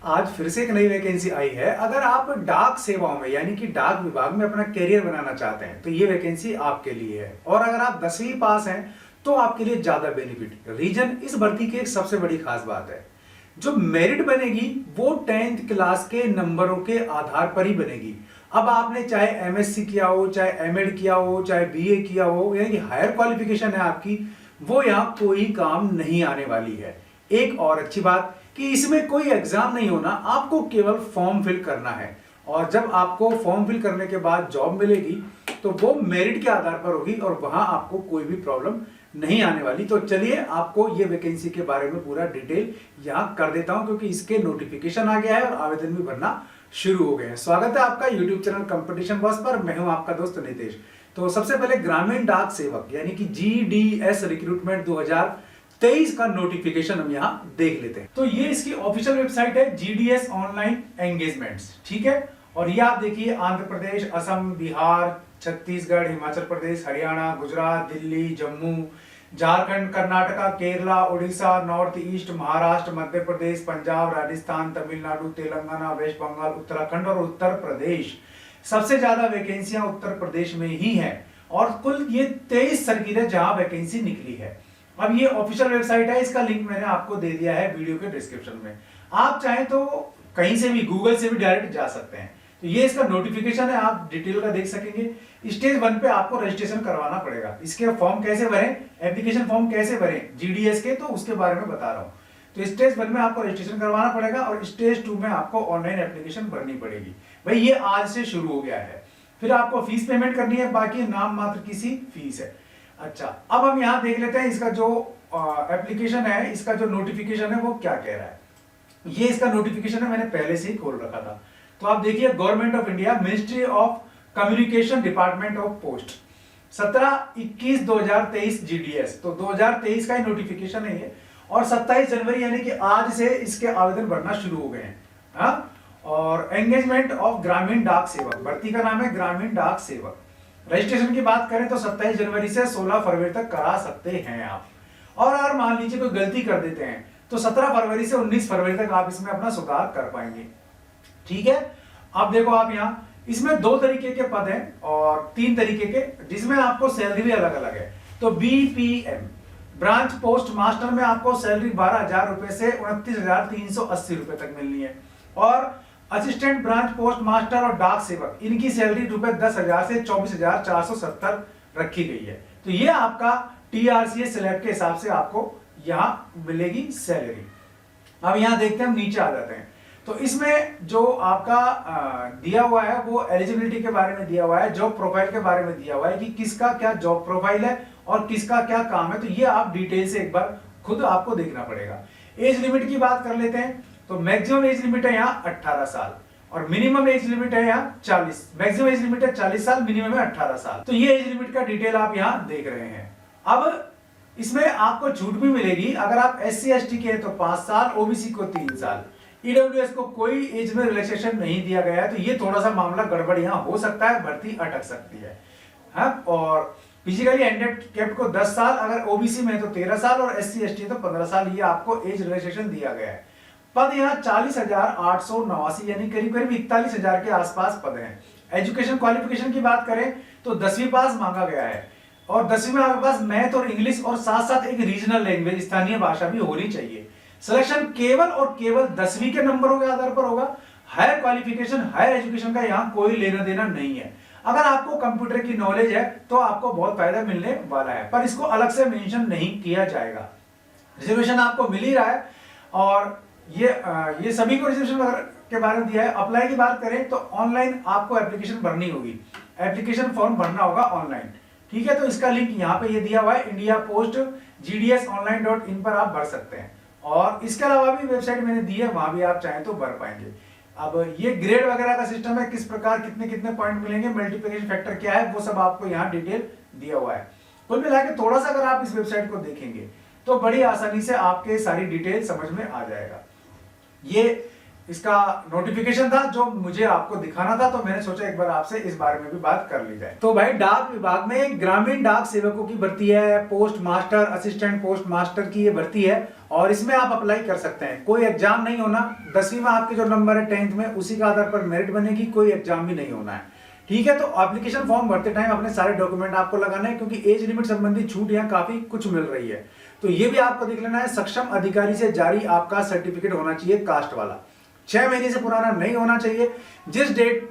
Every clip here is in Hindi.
आज फिर से एक नई वैकेंसी आई है। अगर आप डाक सेवाओं में यानी कि डाक विभाग में अपना करियर बनाना चाहते हैं तो ये वैकेंसी आपके लिए है। और अगर आप 10वीं पास हैं तो आपके लिए ज्यादा बेनिफिट। रीजन इस भर्ती की एक सबसे बड़ी खास बात है, जो मेरिट बनेगी वो 10th क्लास के नंबरों के आधार पर ही बनेगी। अब आपने चाहे एमएससी किया हो, चाहे एमएड किया हो, चाहे बीए किया हो, यानी कि हायर क्वालिफिकेशन है आपकी, वो यहाँ कोई काम नहीं आने वाली है। एक और अच्छी बात कि इसमें कोई एग्जाम नहीं होना, आपको केवल फॉर्म फिल करना है। और जब आपको फॉर्म फिल करने के बाद जॉब मिलेगी तो वो मेरिट के आधार पर होगी और वहां आपको कोई भी प्रॉब्लम नहीं आने वाली। तो चलिए आपको ये वैकेंसी के बारे में पूरा डिटेल यहाँ कर देता हूं, क्योंकि इसके नोटिफिकेशन आ गया है और आवेदन भी भरना शुरू हो गए हैं। स्वागत है आपका यूट्यूब चैनल कंपटीशन बॉस पर। मैं हूं आपका दोस्त नितेश। तो सबसे पहले ग्रामीण डाक सेवक यानी कि जीडीएस रिक्रूटमेंट 2023 का नोटिफिकेशन हम यहाँ देख लेते हैं। तो ये इसकी ऑफिशियल वेबसाइट है, जीडीएस ऑनलाइन एंगेजमेंट्स, ठीक है। और ये आप देखिए Andhra Pradesh, Assam, Bihar, Chhattisgarh, Himachal Pradesh, Haryana, Gujarat, Delhi, Jammu, Jharkhand, Karnataka, Kerala, Orissa, north east, Maharashtra, Madhya Pradesh, Punjab, Rajasthan, Tamil Nadu, Telangana, waste Bengal, Uttarakhand और उत्तर प्रदेश। सबसे ज्यादा वैकेंसियां उत्तर प्रदेश में ही है और कुल ये 23 सर्किल जहां वैकेंसी निकली है। अब ये ऑफिशियल वेबसाइट है, इसका लिंक मैंने आपको दे दिया है वीडियो के डिस्क्रिप्शन में। आप चाहें तो कहीं से भी, गूगल से भी डायरेक्ट जा सकते हैं। तो ये इसका नोटिफिकेशन है, आप डिटेल का देख सकेंगे। स्टेज 1 पे आपको रजिस्ट्रेशन करवाना पड़ेगा। इसके फॉर्म कैसे भरें, एप्लीकेशन फॉर्म कैसे भरें जीडीएस के, तो उसके बारे में बता रहा हूं। तो स्टेज 1 में आपको रजिस्ट्रेशन करवाना पड़ेगा और स्टेज 2 में आपको ऑनलाइन एप्लीकेशन भरनी पड़ेगी। भाई ये आज से शुरू हो गया है। फिर आपको फीस पेमेंट करनी है, बाकी नाम मात्र की सी फीस है। अच्छा, अब हम यहां देख लेते हैं इसका जो एप्लीकेशन है, इसका जो नोटिफिकेशन है वो क्या कह रहा है। ये इसका नोटिफिकेशन है, मैंने पहले से ही खोल रखा था। तो आप देखिए, government of India, ministry of communication, department of post, 17/21/2023 GDS. तो 2023 का ही नोटिफिकेशन है ये। और 27 जनवरी यानी कि आज से इसके आवेदन भरना शुरू हो गए हैं। हाँ? और एंगेजमेंट ऑफ ग्रामीण डाक सेवक, भर्ती का नाम है ग्रामीण डाक सेवक। रजिस्ट्रेशन की बात करें तो 27 जनवरी से 16 फरवरी तक करा सकते हैं आप। और अगर मान लीजिए कोई गलती कर देते हैं तो 17 फरवरी से 19 फरवरी तक आप इसमें अपना सुधार कर पाएंगे, ठीक है। अब देखो आप यहाँ, इसमें 2 तरीके के पद हैं और 3 तरीके के, जिसमें आपको सैलरी भी अलग अलग है। तो बीपीएम ब्रांच पोस्ट मास्टर में आपको सैलरी 12,000 रुपए से 29,380 रुपए तक मिलनी है। और असिस्टेंट ब्रांच पोस्ट मास्टर और डाक सेवक, इनकी सैलरी रुपए 10,000 से 24,470 रखी गई है। तो ये आपका टीआरसीएस स्लैब के हिसाब से आपको यहाँ मिलेगी सैलरी। अब यहाँ देखते हैं, हम नीचे आ जाते हैं। तो इसमें जो आपका दिया हुआ है वो एलिजिबिलिटी के बारे में दिया हुआ है, जॉब प्रोफाइल के बारे में दिया हुआ है कि किसका क्या जॉब प्रोफाइल है और किसका क्या काम है। तो ये आप डिटेल से एक बार खुद आपको देखना पड़ेगा। एज लिमिट की बात कर लेते हैं। तो मैक्सिमम एज लिमिट है यहाँ 18 साल और मिनिमम एज लिमिट है यहाँ 40। मैक्सिमम एज लिमिट है 40 साल, मिनिमम है 18 साल। तो ये एज लिमिट का डिटेल आप यहाँ देख रहे हैं। अब इसमें आपको छूट भी मिलेगी। अगर आप SC ST के हैं तो 5 साल, ओबीसी को 3 साल, ईडब्ल्यूएस को कोई एज में रिलैक्सेशन नहीं दिया गया है। तो ये थोड़ा सा मामला गड़बड़ यहाँ हो सकता है, भर्ती अटक सकती है। हाँ? और फिजिकली हैंडिकैप्ड को 10 साल, अगर ओबीसी में तो 13 साल और SC ST तो 15 साल, ये आपको एज रिलैक्सेशन दिया गया है। पद यहाँ 40,889 यानी करीब करीब 41,000 के आसपास पद हैं। एजुकेशन क्वालिफिकेशन की बात करें तो 10वीं पास मांगा गया है और 10वीं में आपके पास मैथ और इंग्लिश और साथ साथ एक रीजनल लैंग्वेज, स्थानीय भाषा भी होनी चाहिए। सिलेक्शन केवल और केवल 10वीं के नंबरों के आधार पर होगा। हायर क्वालिफिकेशन, हायर एजुकेशन का यहाँ कोई लेना देना नहीं है। अगर आपको कंप्यूटर की नॉलेज है तो आपको बहुत फायदा मिलने वाला है, पर इसको अलग से मेंशन नहीं किया जाएगा। रिजर्वेशन आपको मिल ही रहा है और ये सभी को रिजर्वेशन के बारे में दिया है। अप्लाई की बात करें तो ऑनलाइन आपको एप्लीकेशन भरनी होगी, एप्लीकेशन फॉर्म भरना होगा ऑनलाइन, ठीक है। तो इसका लिंक यहाँ पे ये दिया हुआ है, इंडिया पोस्ट gdsonline.in पर आप भर सकते हैं। और इसके अलावा भी वेबसाइट मैंने दी है, वहां भी आप चाहें तो भर पाएंगे। अब ये ग्रेड वगैरह का सिस्टम है, किस प्रकार कितने कितने पॉइंट मिलेंगे, मल्टीप्लिकेशन फैक्टर क्या है, वो सब आपको यहाँ डिटेल दिया हुआ है। कुल मिला के थोड़ा सा अगर आप इस वेबसाइट को देखेंगे तो बड़ी आसानी से आपके सारी डिटेल समझ में आ जाएगा। ये इसका नोटिफिकेशन था जो मुझे आपको दिखाना था, तो मैंने सोचा एक बार आपसे इस बारे में भी बात कर ली जाए। तो भाई डाक विभाग में ग्रामीण डाक सेवकों की भर्ती है, post master, assistant post master की ये भर्ती है और इसमें आप अप्लाई कर सकते हैं। कोई एग्जाम नहीं होना, 10वीं में आपके जो नंबर है 10th में उसी का आधार पर मेरिट बनेगी, कोई एग्जाम भी नहीं होना है। ठीक है, तो एप्लीकेशन फॉर्म भरते टाइम अपने सारे डॉक्यूमेंट आपको लगाना है, क्योंकि एज लिमिट संबंधी छूट यहाँ काफी कुछ मिल रही है। तो ये भी आपको देख लेना है, सक्षम अधिकारी से जारी आपका सर्टिफिकेट होना चाहिए कास्ट वाला, 6 महीने से पुराना नहीं होना चाहिए।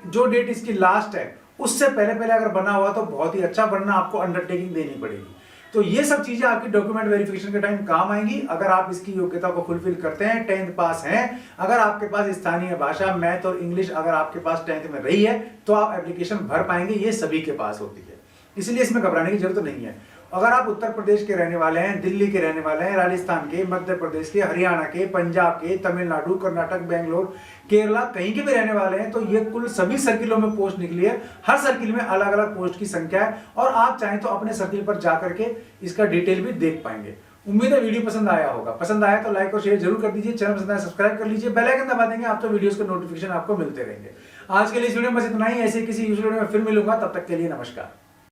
जो डेट इसकी लास्ट है उससे पहले अगर बना हुआ तो बहुत ही अच्छा, वरना आपको अंडरटेकिंग देनी पड़ेगी। तो ये सब चीजें आपकी डॉक्यूमेंट वेरिफिकेशन के टाइम काम आएंगी अगर आप इसकी योग्यता को फुलफिल करते हैं, 10th पास हैं। अगर आपके पास स्थानीय भाषा, मैथ और इंग्लिश अगर आपके पास 10th में रही है तो आप एप्लीकेशन भर पाएंगे। ये सभी के पास होती है, इसलिए इसमें घबराने की जरूरत नहीं है। अगर आप उत्तर प्रदेश के रहने वाले हैं, दिल्ली के रहने वाले हैं, राजस्थान के, मध्य प्रदेश के, हरियाणा के, पंजाब के, तमिलनाडु, कर्नाटक, बेंगलोर, केरला, कहीं के भी रहने वाले हैं, तो ये कुल सभी सर्किलों में पोस्ट निकली है। हर सर्किल में अलग अलग पोस्ट की संख्या है और आप चाहें तो अपने सर्किल पर जाकर के इसका डिटेल भी देख पाएंगे। उम्मीद है वीडियो पसंद आया होगा। पसंद आया तो लाइक और शेयर जरूर कर दीजिए, चैनल पसंद आया सब्सक्राइब कर लीजिए, बेल आइकन दबा देंगे आप तो वीडियोस के नोटिफिकेशन आपको मिलते रहेंगे। आज के लिए इस वीडियो में बस इतना ही। ऐसे किसी वीडियो में फिर मिलूंगा, तब तक के लिए नमस्कार।